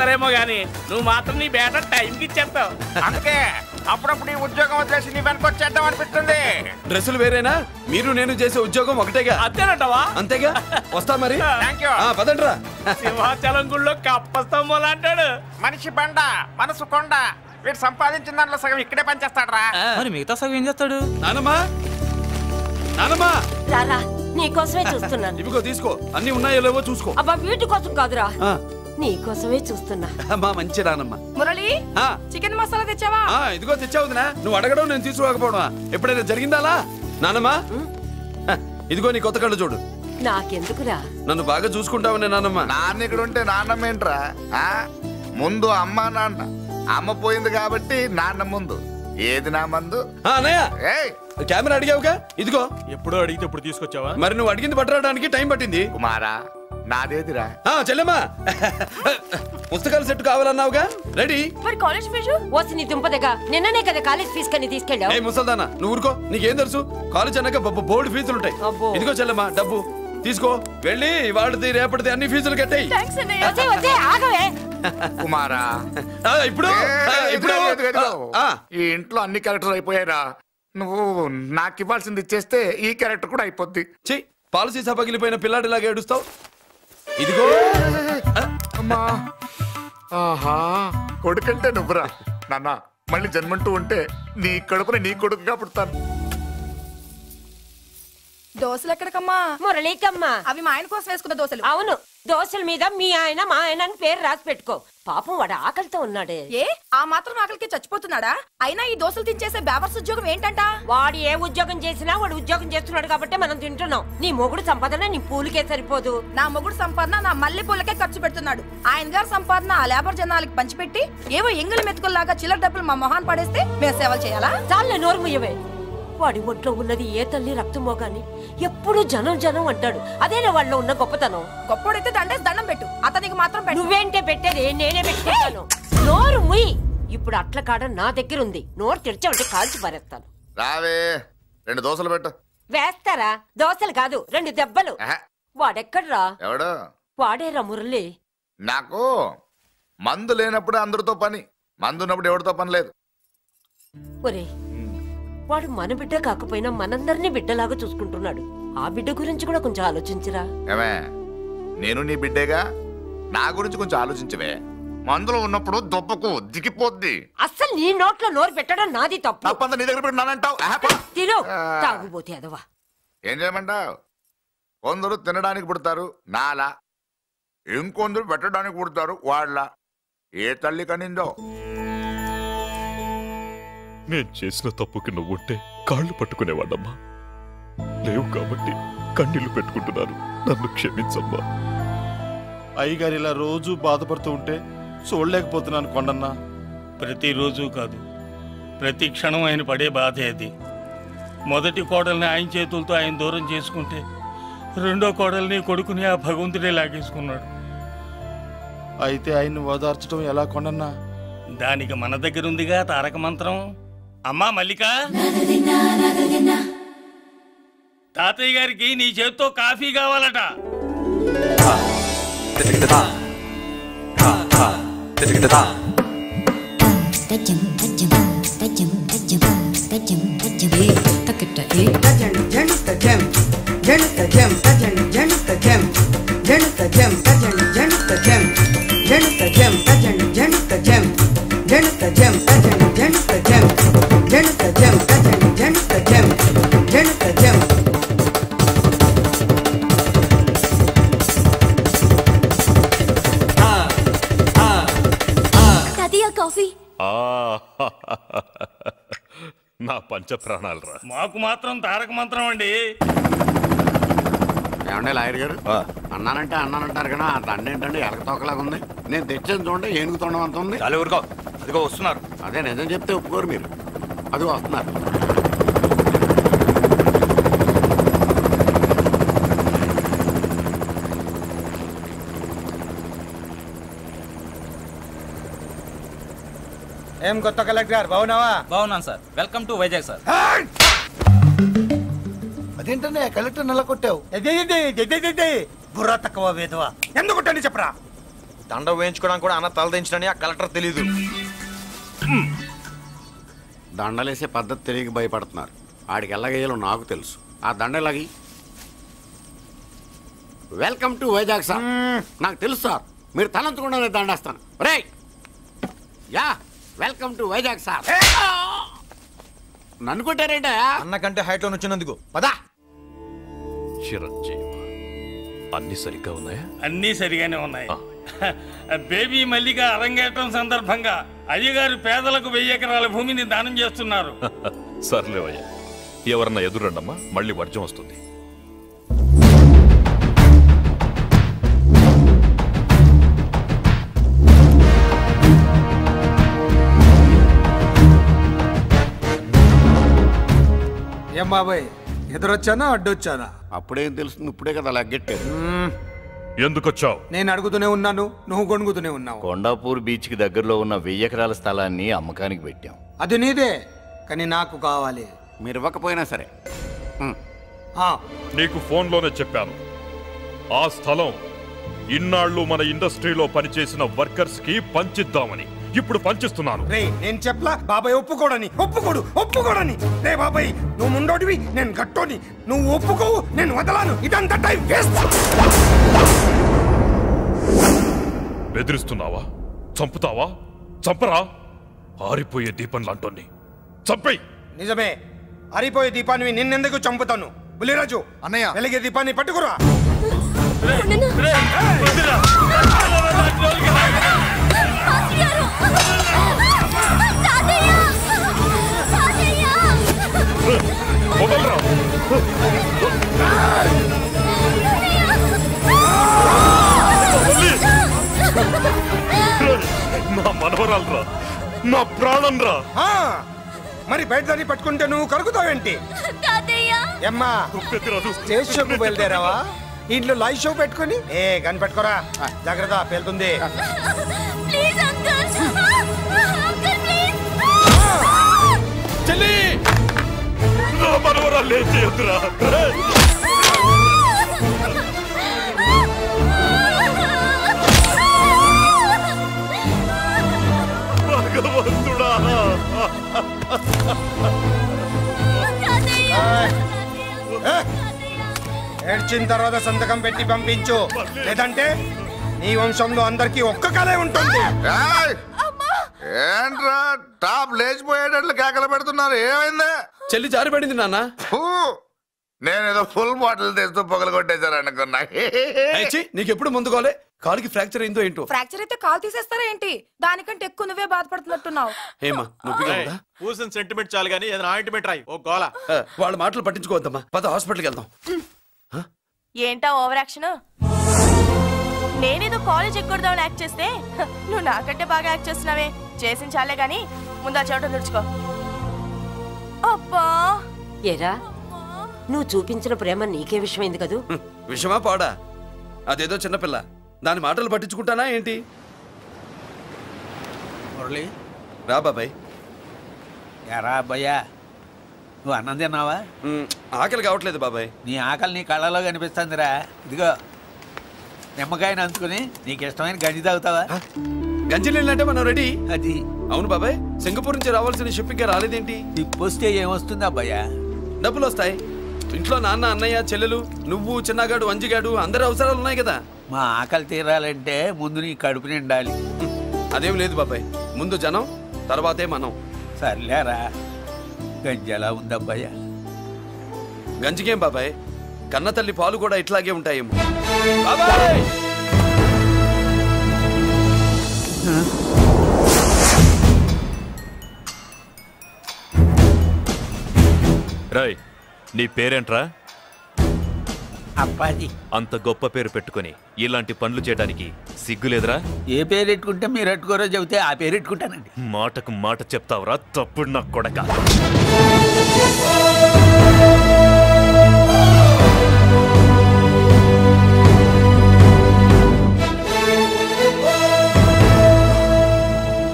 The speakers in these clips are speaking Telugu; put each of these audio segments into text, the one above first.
సరేమో గానీ నువ్వు మాత్రం నీ బేట టైంకి ఇచ్చేస్తావు. అందుకే అప్పుడప్పుడు ఈ ఉద్యోగం వదిలేసి నీ వెనక వచ్చేద్దాం అనిపిస్తుంది. డ్రెస్సులు వేరేనా? మీరు నేను చేసే ఉద్యోగం ఒకటేగా. అంతేనంటావా? అంతేగా. వస్తా మరి. థాంక్యూ. పదండ్రా. సింహాచలం గుళ్ళో కప్పస్తంభం అంటాడు. మనిషి బండ మనసు కొండ. వీడు సంపాదించిన దాంట్లో సగం ఇక్కడే పనిచేస్తాడు రా. మరి మిగతా సగం ఏం చేస్తాడు? నానమ్మా నానమ్మా రారా, నీకోసమే చూస్తున్నాను. ఇవిగో తీసుకో. అన్ని ఉన్నాయో లేవో చూసుకో. అబ్బా వీటి కోసం కాదురా, నీకోసమే చూస్తున్నా. మా మంచి నానమ్మా. మురళి, చికెన్ మసాలా తెచ్చావా? ఇదిగో తెచ్చావుదినా. నువ్వు అడగడం నేను తీసుకోకపోవడమా ఎప్పుడైనా జరిగిందాలా? నానమ్మా ఇదిగో నీ కొత్త కళ్ళు చూడు. నాకెందుకురా? నన్ను బాగా చూసుకుంటావునే నానమ్మా. నాన్న ఇక్కడ ఉంటే నాన్నమ్మ ఏంట్రా? ముందు అమ్మ నాన్న. అమ్మ పోయింది కాబట్టి నాన్న ముందు. ఏది నా మందు? అన్నయ్య కెమెరా అడిగావుగా, ఇదిగో. ఎప్పుడో అడిగితే ఇప్పుడు తీసుకొచ్చావా? మరి నువ్వు అడిగింది పట్టడానికి టైం పట్టింది. కుమారా నాదేదిరా? చెల్లెమ్మా పుస్తకాల సెట్ కావాలన్నావుగా, రెడీ. మరి కాలేజ్ ఫీజు? ఓసి నీ దుంపదగా, నిన్ననే కదా కాలేజ్ ఫీజు కని తీసుకెళ్ళావు. ఏ ముసల్దానా, నువ్వు ఊరుకో. నీకేం తెలుసు? కాలేజ్ అన్నాక బోర్డు ఫీజులు ఉంటాయి. ఇదిగో చెల్లెమ్మా డబ్బు తీసుకో. వెళ్ళి వాళ్ళది రేపటిది అన్ని ఫీజులు కట్టాయి. కుమారా ఇప్పుడు ఈ ఇంట్లో అన్ని క్యారెక్టర్ అయిపోయారా? నువ్వు నాకు ఇవ్వాల్సింది ఇచ్చేస్తే ఈ క్యారెక్టర్ కూడా అయిపోద్ది. చెయ్యి. పాలసీ సభ పగిలిపోయిన పిల్లాడిలాగా ఏడుస్తావు. ఇదిగో. అమ్మా ఆహా, కొడుకంటే నువ్వురా నాన్న. మళ్ళీ జన్మంటూ ఉంటే నీ కడుపుని నీ కొడుకుగా పుడతాను. దోశలు ఎక్కడికమ్మా? మురళీకమ్మా. అవి మా ఆయన కోసం వేసుకున్న దోశలు. అవును, దోశల మీద మీ ఆయన మా ఆయన అని పేరు రాసి పెట్టుకో. పాపం వాడు ఆకలితో ఉన్నాడే. ఏ ఆ మాత్రం ఆకలికి చచ్చిపోతున్నాడా? అయినా ఈ దోశలు తినేసే బేవర్స్ ఉద్యోగం ఏంటంట? వాడు ఏ ఉద్యోగం చేసినా వాడు ఉద్యోగం చేస్తున్నాడు కాబట్టి మనం తింటున్నాం. నీ మొగుడు సంపాదన నీ పూలకే సరిపోదు. నా మొగుడు సంపాదన నా మల్లె పూలకే ఖర్చు పెడుతున్నాడు. ఆయన గారి సంపాదన ఆ లేబర్ జనాలకి పంచిపెట్టి ఏవో ఎంగిలి మెతుకుల్లాగా చిల్లర డబ్బులు మా మొహాన్ పడేస్తే మేము సేవలు చేయాలా? చాలే నోరు ముయ్యవే. వాడి ఒంట్లో ఉన్నది ఏ తల్లి రక్తమో గాని ఎప్పుడు జనం జనం అంటాడు. అదేనా వాళ్ళలో ఉన్న గొప్పతనం. గొప్పోడైతే దండేసి దండం పెట్టు, అతనికి మాత్రం పెట్టు. నువ్వేంటే పెట్టేది? నేనే పెట్టుకుంటాను. నోరు ముయ్యి. ఇప్పుడు అట్ల కాడ నా దగ్గర ఉంది. నోరు తెరిచావంటే కాల్చి పారేస్తాను. రావే 2 దోశలు పెట్టు. వేస్తారా? దోశలు కాదు, 2 దెబ్బలు. వాడెక్కడ్రా? ఎవడు? వాడేరా మురళి. నాకు మందు లేనప్పుడు అందరితో పని, మందు ఉన్నప్పుడు ఎవరితో పని లేదు. ఒరే, వాడు మన బిడ్డ కాకపోయినా మనందరినీ బిడ్డలాగా చూసుకుంటున్నాడు. ఆ బిడ్డ గురించి కూడా కొంచెం ఆలోచించరా. ఏమే, నేను నీ బిడ్డేగా, నా గురించి కొంచెం ఆలోచించవే. మందులో ఉన్నప్పుడు దొప్పకు దిగిపోద్ది. అస్సలు నీ నోట్లో నోరు పెట్టడం నాది తప్పు. తప్పంతా నీ దగ్గర పెట్టినానంటావు. తిను, తాగుబోతే అదవా. ఏం చేయమంటావు? కొందరు తినడానికి పుడతారు నాలా, ఇంకొందరు పెట్టడానికి పుడతారు వాళ్ళ. ఏ తల్లి కనిందో? నేను చేసిన తప్పుకి నువ్వుంటే కాళ్ళు పట్టుకునేవాడమ్మా. లేవు కాబట్టి కన్నీళ్లు పెట్టుకుంటున్నాను. నన్ను క్షమించమ్మా. అయ్యగారు ఇలా రోజు బాధపడుతూ ఉంటే చూడలేకపోతున్నాను కొండన్నా. ప్రతిరోజు కాదు, ప్రతి క్షణం ఆయన పడే బాధే అది. మొదటి కోడల్ని ఆయన చేతులతో ఆయన దూరం చేసుకుంటే రెండో కోడల్ని కొడుకుని ఆ భగవంతుడే లాగేసుకున్నాడు. అయితే ఆయన్ని ఓదార్చడం ఎలా కొండన్నా? దానికి మన దగ్గర ఉందిగా తారక మంత్రం. అమ్మా మల్లిక, తాతయ్య గారికి నీ చేత్తో కాఫీ కావాలట. నా పంచ ప్రాణాలు రా. మాకు మాత్రం తారక మంత్రం అండి. ఏమండే లాయర్ గారు, అన్నానంటే అన్నానంటారు కదా, ఆ దండ ఏంటంటే ఎలకతోకలాగా ఉంది. నేను తెచ్చేది చూడండి, ఏనుగు తొండం అంత ఉంది. చాలు ఊరుకో. అదిగో వస్తున్నారు. అదే నిజం చెప్తే ఒప్పుకోరు మీరు. అది వస్తున్నారు. ఏం కొత్త కలెక్టర్ బాగున్నావా? బాగున్నాను sir. Welcome to Vizag sir. అదేంటనే కలెక్టర్ నెల కొట్టావు? బుర్ర తక్కువ వేదవా. ఎందుకు చెప్పరా? దండ వేయించుకోవడానికి కూడా అన్న తలదించడని ఆ కలెక్టర్ తెలీదు. దండలేసే పద్ధతి తెలియక భయపడుతున్నారు. ఆడికి ఎలాగేయాలో నాకు తెలుసు. ఆ దండ ఎలాగి. Welcome to Vizag sir. నాకు తెలుసు సార్, మీరు తలంచకుండానే దండేస్తాను. రే యా వెల్కమ్ టు వైజాగ్ సార్. నన్ను కొట్టారేంట? అన్న కంటే హైట్ లో వచ్చినందుకు పదా. చిరంజీవి అన్ని సరిగ్గా ఉన్నాయా? అన్నీ సరిగానే ఉన్నాయి. బేబీ మల్లిక అరంగేట్రం సందర్భంగా అయ్యగారు పేదలకు 1000 ఎకరాల భూమిని దానం చేస్తున్నారు. సర్లేవయ్యా, ఎవరన్నా ఎదురండమ్మా, మళ్ళీ వర్జం వస్తుంది. ఏం బాబాయ్, ఎదురొచ్చానా అడ్డొచ్చానా? అప్పుడేం తెలుస్తుంది, ఇప్పుడే కదా లగ్గెట్టారు. ఎందుకొచ్చావు? నేను అడుగుతూనే ఉన్నాను, నువ్వు గొణుగుతూనే ఉన్నావు. కొండాపూర్ బీచ్ కి దగ్గరలో ఉన్న 1000 ఎకరాల స్థలాన్ని అమ్మకానికి పెట్టాం. అది నీదే, కానీ నాకు కావాలి. మీరు ఇవ్వకపోయినా సరే. నీకు ఫోన్లోనే చెప్పాను, ఆ స్థలం ఇన్నాళ్ళు మన ఇండస్ట్రీలో పనిచేసిన వర్కర్స్ కి పంచిద్దామని. ఇప్పుడు పంచిస్తున్నాను. రే నేను చెప్పలా బాబాయ్ ఒప్పుకోడని. రే బాబాయ్, నువ్వు ముండోడివి, నేను గట్టోని. నువ్వు ఒప్పుకోవు, నేను వదలాను. ఇదంతా టైం వేస్ట్. బెదిరిస్తున్నావా? చంపుతావా? చంపరా? ఆరిపోయే దీపం లాంటోని చంపేయ్. నిజమే, ఆరిపోయే దీపాన్ని నిన్నెందుకు చంపుతాను? బుల్లిరాజు అన్నయ్య, వెలిగే దీపాన్ని పట్టుకురా. నా మనవరాలరా, నా ప్రాణం రా. మరి బయట దాన్ని పట్టుకుంటే నువ్వు కరుగుతావేంటి? అమ్మా స్టేజ్ షోకు బయలుదేరావా? ఇంట్లో లైవ్ షో పెట్టుకుని గన్ పెట్టుకోరా, జాగ్రత్త పేలుతుంది. చెల్లి, నా మనవరాలు ఏం చేయొద్దురా. భగవంతుడా, ఏడ్చిన తర్వాత సంతకం పెట్టి పంపించు, లేదంటే నీ వంశంలో అందరికీ ఒక్క కలే ఉంటుంది. ఏంట్రా టాప్ లేచిపోయేటట్లు కేకలు పెడుతున్నారు? ఏమైంది? చెల్లి జారిపడింది నాన్న. నేనేదో ఫుల్ బాటిల్ తెస్తూ పొగలు కొట్టేశారు అనుకున్నా. నీకెప్పుడు ముందుకోలే? కాలుకి ఫ్రాక్చర్ అయిందో ఏంటో. ఫ్రాక్చర్ అయితే కాలు తీసేస్తారా ఏంటి? దానికంటే ఎక్కువ నువ్వే బాధపడుతున్నట్టున్నావు. పూసిన సెంటిమెంట్ చాలు గానీ ఏదైనా ఆయింట్మెంట్ రాయి. ఓ గోల. వాళ్ళ మాటలు పట్టించుకోవద్దమ్మా, పద హాస్పిటల్కి వెళ్దాం. ఏంటా ఓవర్ యాక్షన్? నేనేదో కాలేజ్ ఎక్కడదామని యాక్ట్ చేస్తే నువ్వు నాకంటే బాగా యాక్ట్ చేస్తున్నావే. చేసిన చాలే గాని ముందు ఆ చెవిట తుడుచుకో. అబ్బా, ఏరా నువ్వు చూపించిన ప్రేమ నీకే విషయమైంది కదూ? విషమా పాడా? అదేదో చిన్నపిల్ల, దాని మాటలు పట్టించుకుంటానా ఏంటి? మురళి రా బాబాయ్. ఎరా అబ్బాయ్యా, నువ్వు అన్నం తిన్నావా? ఆకలి కావట్లేదు బాబాయ్. నీ ఆకలి నీ కళ్ళలో కనిపిస్తుందిరా. ఇదిగో నిమ్మకాయని అంచుకుని నీకు ఇష్టమైన గంజి తాగుతావా? గంజి నీళ్ళంటే మనం రెడీ. అది అవును బాబాయ్, సింగపూర్ నుంచి రావాల్సిన షిప్పింగ్ రాలేదేంటి? టిప్ వస్తే ఏమొస్తుంది అబ్బాయ్యా? డబ్బులు వస్తాయి. ఇంట్లో నాన్న, అన్నయ్య, చెల్లెలు, నువ్వు, చిన్నగాడు, అంజిగాడు అందరి అవసరాలు ఉన్నాయి కదా. మా ఆకలి తీరాలంటే ముందు నీ కడుపు నిండాలి. అదేం లేదు బాబాయ్, ముందు జనం తర్వాతే మనం. సర్లేరా, గంజి ఎలా ఉంది అబ్బాయ్యా? గంజికేం బాబాయ్, కన్న తల్లి పాలు కూడా ఇట్లాగే ఉంటాయేమో. బాబాయ్ రాయ్, నీ పేరేంట్రా? అప్పాజీ. అంత గొప్ప పేరు పెట్టుకుని ఇలాంటి పనులు చేయడానికి సిగ్గులేదురా? ఏ పేరు పెట్టుకుంటే మీరు పెట్టుకోరో చెబితే ఆ పేరు పెట్టుకుంటానండి. మాటకు మాట చెప్తావురా తప్పుడు నా కొడక.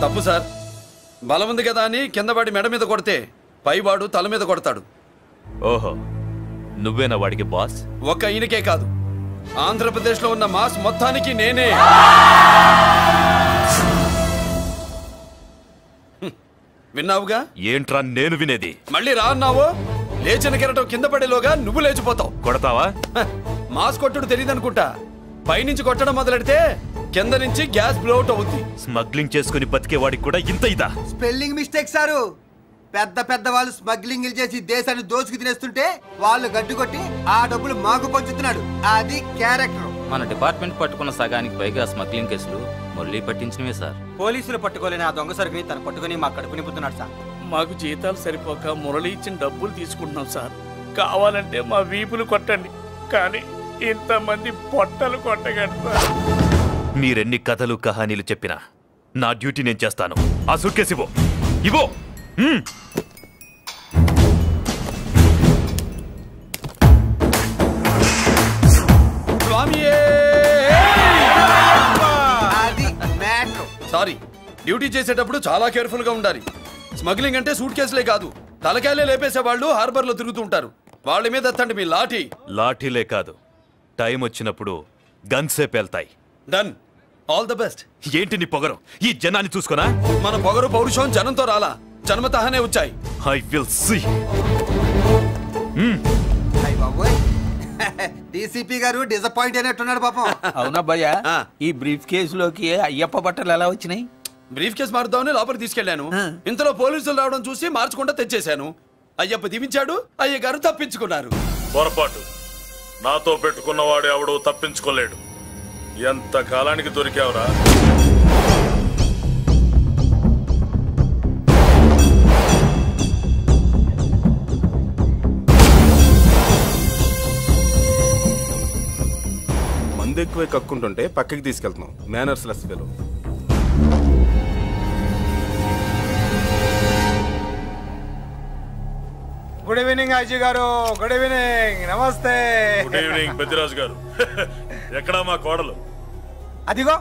తప్పు సార్. బలం ఉంది కదా అని కిందవాడి మెడ మీద కొడితే పైవాడు తల మీద కొడతాడు. ఓహో, నువ్వేనా వాడికి బాస్? ఒక్క ఈయనకే కాదు, ఆంధ్రప్రదేశ్ లో ఉన్న మాస్ మొత్తానికి నేనే. విన్నావుగా? ఏంట్రా నేను వినేది? మళ్ళీ రా అన్నావు, లేచిన కెరటం కింద పడేలోగా నువ్వు లేచిపోతావు. కొడతావా? మాస్ కొట్టుడు తెలియదనుకుంటా. పైనుంచి కొట్టడం మొదలెడితే కింద నుంచి గ్యాస్ బ్లౌట్ అవుద్ది. స్మగ్లింగ్ చేసుకుని బతికేవాడికి కూడా ఇంత ఇదా? Spelling mistake sir. పెద్ద పెద్ద వాళ్ళు స్మగ్లింగ్ చేసి దేశాన్ని దోచుకు తినేస్తుంటే వాళ్ళు గడ్డుకొట్టి ఆ డబ్బులు మాకు పంచుతున్నాడు. అది క్యారెక్టర్. మన డిపార్ట్మెంట్ పట్టుకున్న సగానికి పైగా స్మగ్లింగ్ కేసులు మురళి పట్టించినవే సార్. పోలీసులు పట్టుకోలేని ఆ దొంగ సరుకుని తను పట్టుకుని మా కడుపు నింపుతున్నాడు సార్. మాకు జీతాలు సరిపోక మురళి ఇచ్చిన డబ్బులు తీసుకుంటున్నాం సార్. కావాలంటే మా వీపులు కొట్టండి, కానీ ఇంతమంది పొట్టలు కొట్టగండి సార్. మీరెన్ని కథలు కహానీలు చెప్పినా నా డ్యూటీ నేను చేస్తాను. ఆ సూట్కేస్ ఇవ్వు, ఇవ్వు. సారీ, డ్యూటీ చేసేటప్పుడు చాలా కేర్ఫుల్ గా ఉండాలి. స్మగ్లింగ్ అంటే సూట్ కేసులే కాదు, తలకాయలే లేపేసే వాళ్ళు హార్బర్ లో తిరుగుతూ ఉంటారు. వాళ్ళ మీద ఎత్తండి మీ లాఠీ. లాఠీలే కాదు, టైం వచ్చినప్పుడు గన్సే పేల్తాయి. డన్. All the best. ఏంటి నీ పొగరు? ఈ జనాన్ని చూసుకోనా? మన పొగరు పౌరుషం జనంతో రాలా, జన్మతహనే వచ్చాయి. I will see. డీసీపీ గారు డిసప్పాయింట్ అయినట్టున్నాడు పాపం. అవునా భయ్యా, ఈ బ్రీఫ్ కేసులోకి అయ్యప్ప బట్టలు ఎలా వచ్చినాయి? బ్రీఫ్ కేసు మారుద్దామని లోపలికి తీసుకెళ్లాను. ఇంతలో పోలీసులు రావడం చూసి మార్చకుండా తెచ్చేశాను. అయ్యప్ప దీవించాడు, అయ్య గారు తప్పించుకున్నారు. పొరపాటు. నాతో పెట్టుకున్నవాడు ఎవడు తప్పించుకోలేడు. ఎంత కాలానికి దొరికావురా? మందు ఎక్కువ కక్కుంటుంటే పక్కకి తీసుకెళ్తున్నాం. Manners less fellow. Good evening Aji గారు. Good evening. నమస్తే. గుడ్ ఈవినింగ్ పెద్దిరాజు గారు. ఎక్కడా మా కోడలు? అదిగో